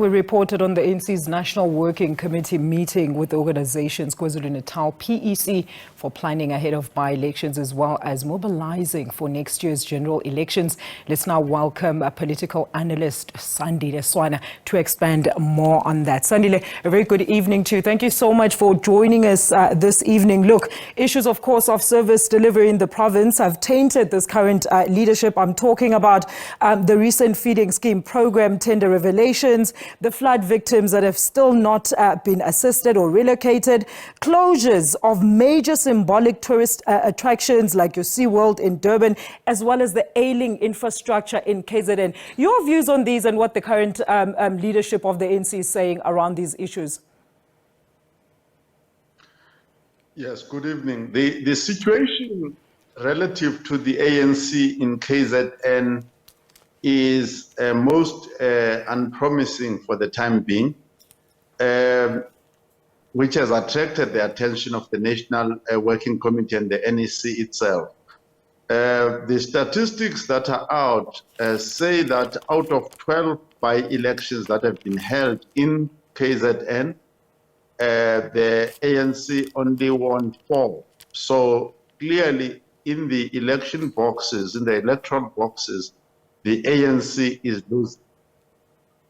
we reported on the ANC's National Working Committee meeting with the organization's KwaZulu-Natal PEC for planning ahead of by-elections as well as mobilizing for next year's general elections. Let's now welcome Political Analyst Sandile Swana to expand more on that. Sandile, a very good evening to you. Thank you so much for joining us this evening. Look, issues, of course, of service delivery in the province have tainted this current leadership. I'm talking about the recent feeding scheme program tender revelations, the flood victims that have still not been assisted or relocated, closures of major symbolic tourist attractions like your SeaWorld in Durban, as well as the ailing infrastructure in KZN. Your views on these and what the current leadership of the ANC is saying around these issues? Yes, good evening. The situation relative to the ANC in KZN is most unpromising for the time being, which has attracted the attention of the National Working Committee and the NEC itself. The statistics that are out say that out of 12 by-elections that have been held in KZN, the ANC only won 4. So clearly in the election boxes, in the electoral boxes, the ANC is losing.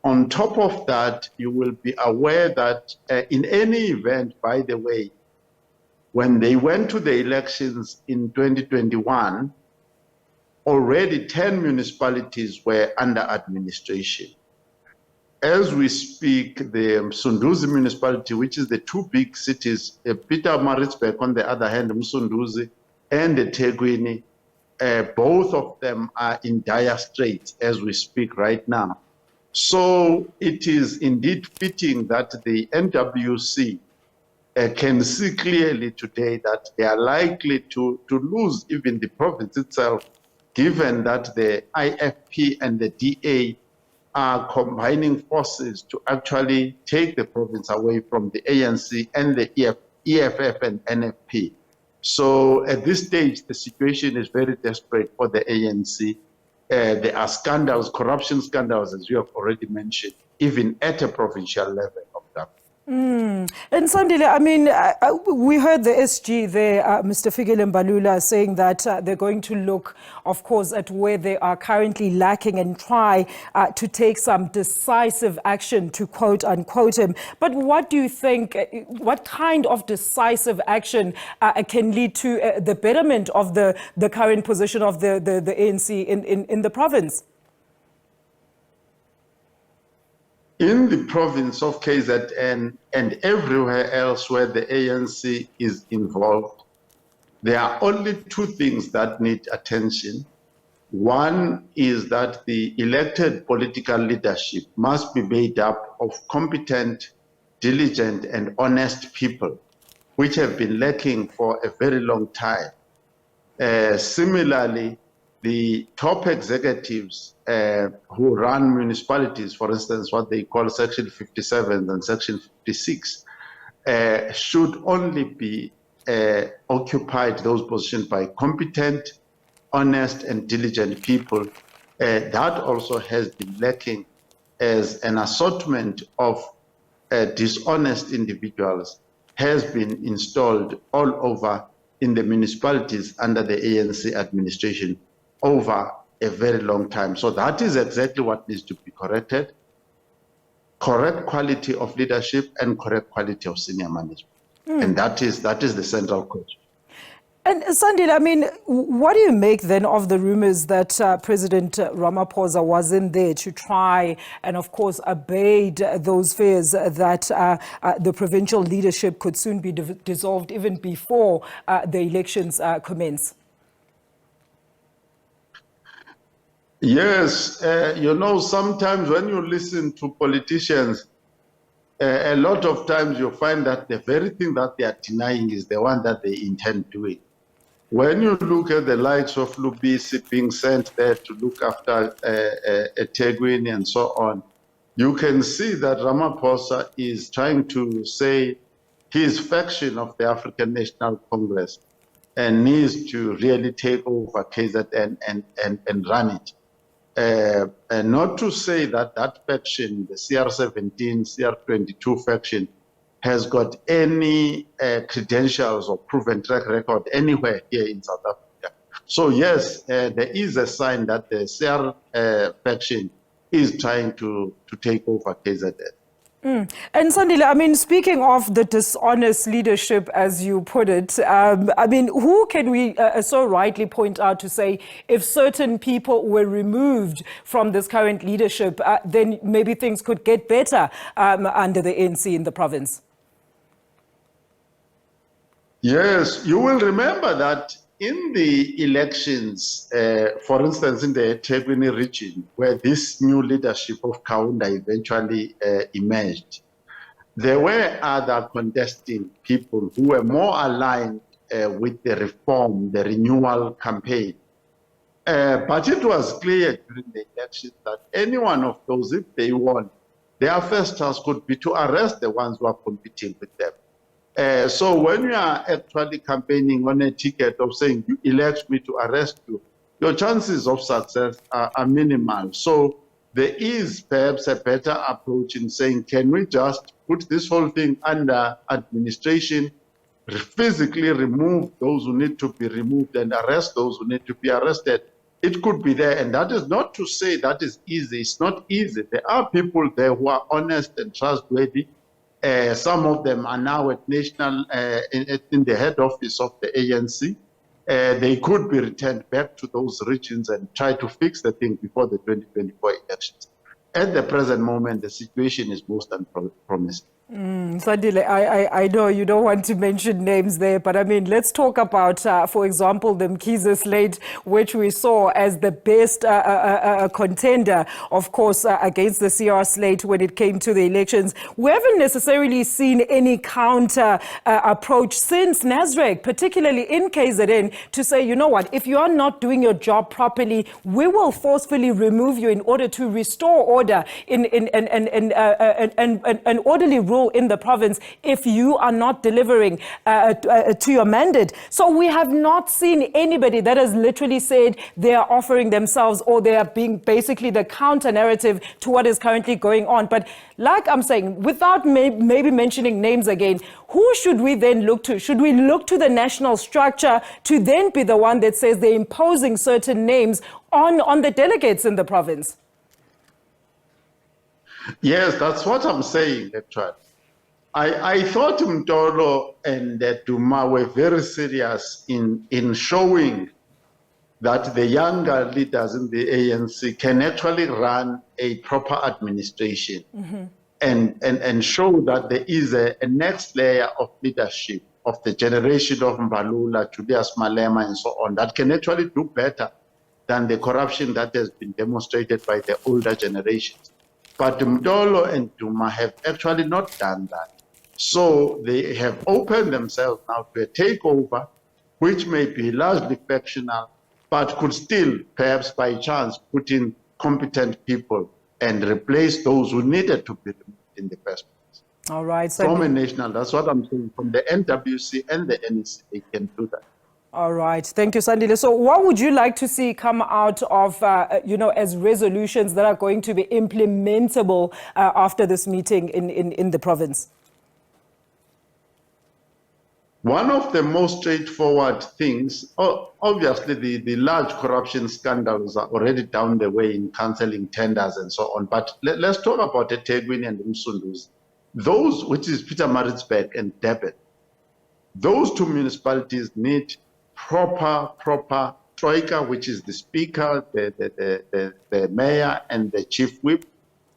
On top of that, you will be aware that in any event, by the way, when they went to the elections in 2021, already 10 municipalities were under administration. As we speak, the Msunduzi municipality, which is the two big cities, Pietermaritzburg on the other hand, Msunduzi, and eThekwini, both of them are in dire straits as we speak right now. So it is indeed fitting that the NWC can see clearly today that they are likely to lose even the province itself, given that the IFP and the DA are combining forces to actually take the province away from the ANC and the EFF and NFP. So at this stage, the situation is very desperate for the ANC. There are scandals, corruption scandals, as you have already mentioned, even at a provincial level of government. And Sandile, I mean, we heard the SG there, Mr. Fikile Mbalula, saying that they're going to look, of course, at where they are currently lacking and try to take some decisive action, to quote unquote him. But what do you think, what kind of decisive action can lead to the betterment of the current position of the ANC in the province? In the province of KZN and everywhere else where the ANC is involved, there are only two things that need attention. One is that the elected political leadership must be made up of competent, diligent, and honest people, which have been lacking for a very long time. Similarly, the top executives who run municipalities, for instance, what they call Section 57 and Section 56, should only be occupied those positions by competent, honest, and diligent people. That also has been lacking, as an assortment of dishonest individuals has been installed all over in the municipalities under the ANC administration over a very long time. So that is exactly what needs to be corrected. Correct quality of leadership and correct quality of senior management. And that is the central question. And Sandile, I mean, what do you make then of the rumors that President Ramaphosa was in there to try and, of course, abate those fears that the provincial leadership could soon be dissolved even before the elections commence? Yes, you know, sometimes when you listen to politicians, a lot of times you find that the very thing that they are denying is the one that they intend doing. When you look at the likes of Lubisi being sent there to look after eThekwini and so on, you can see that Ramaphosa is trying to say his faction of the African National Congress and needs to really take over KZN and run it. Not to say that that faction, the CR17, CR22 faction, has got any credentials or proven track record anywhere here in South Africa. So yes, there is a sign that the CR faction is trying to take over KZN. And Sandile, I mean, speaking of the dishonest leadership, as you put it, I mean, who can we so rightly point out to say if certain people were removed from this current leadership, then maybe things could get better under the ANC in the province? Yes, you will remember that in the elections, for instance, in the eThekwini region, where this new leadership of Kaunda eventually emerged, there were other contesting people who were more aligned with the reform, the renewal campaign. But it was clear during the elections that any one of those, if they won, their first task could be to arrest the ones who are competing with them. So when you are actually campaigning on a ticket of saying you elect me to arrest you, your chances of success are minimal. So there is perhaps a better approach in saying, can we just put this whole thing under administration, physically remove those who need to be removed and arrest those who need to be arrested? It could be there, and that is not to say that is easy. It's not easy. There are people there who are honest and trustworthy. Some of them are now at national, in the head office of the ANC. They could be returned back to those regions and try to fix the thing before the 2024 elections. At the present moment, the situation is most unpromising. Sandile, I know you don't want to mention names there, but I mean, let's talk about, for example, the Mkhize slate, which we saw as the best contender, of course, against the CR slate when it came to the elections. We haven't necessarily seen any counter approach since Nasrec, particularly in KZN, to say, you know what, if you are not doing your job properly, we will forcefully remove you in order to restore order in an orderly rule in the province if you are not delivering to your mandate. So we have not seen anybody that has literally said they are offering themselves or they are being basically the counter narrative to what is currently going on. But like I'm saying, without maybe mentioning names again, who should we then look to? Should we look to the national structure to then be the one that says they're imposing certain names on the delegates in the province? Yes, that's what I'm saying, actually. I thought Mtolo and Duma were very serious in showing that the younger leaders in the ANC can actually run a proper administration and show that there is a next layer of leadership of the generation of Mbalula, Julius Malema, and so on that can actually do better than the corruption that has been demonstrated by the older generations. But Mtolo and Duma have actually not done that. So they have opened themselves now to a takeover, which may be largely factional, but could still, perhaps by chance, put in competent people and replace those who needed to be removed in the first place. All right. So from a national, that's what I'm saying, from the NWC and the NEC, they can do that. All right. Thank you, Sandile. So what would you like to see come out of, as resolutions that are going to be implementable after this meeting in the province? One of the most straightforward things, obviously the large corruption scandals are already down the way in cancelling tenders and so on. But let's talk about eThekwini and Umsunduzi. Those, which is Pietermaritzburg and Durban, those two municipalities need proper troika, which is the speaker, the mayor, and the chief whip.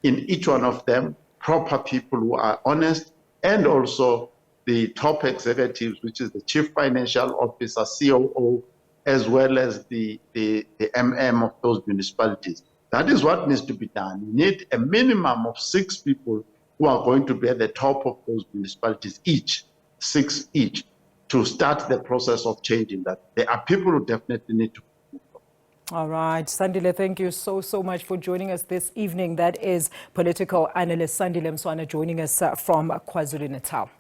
In each one of them, proper people who are honest, and also the top executives, which is the chief financial officer, COO, as well as the MM of those municipalities. That is what needs to be done. You need a minimum of 6 people who are going to be at the top of those municipalities, 6 each, to start the process of changing that. There are people who definitely need to. All right. Sandile, thank you so much for joining us this evening. That is political analyst Sandile Swana joining us from KwaZulu-Natal.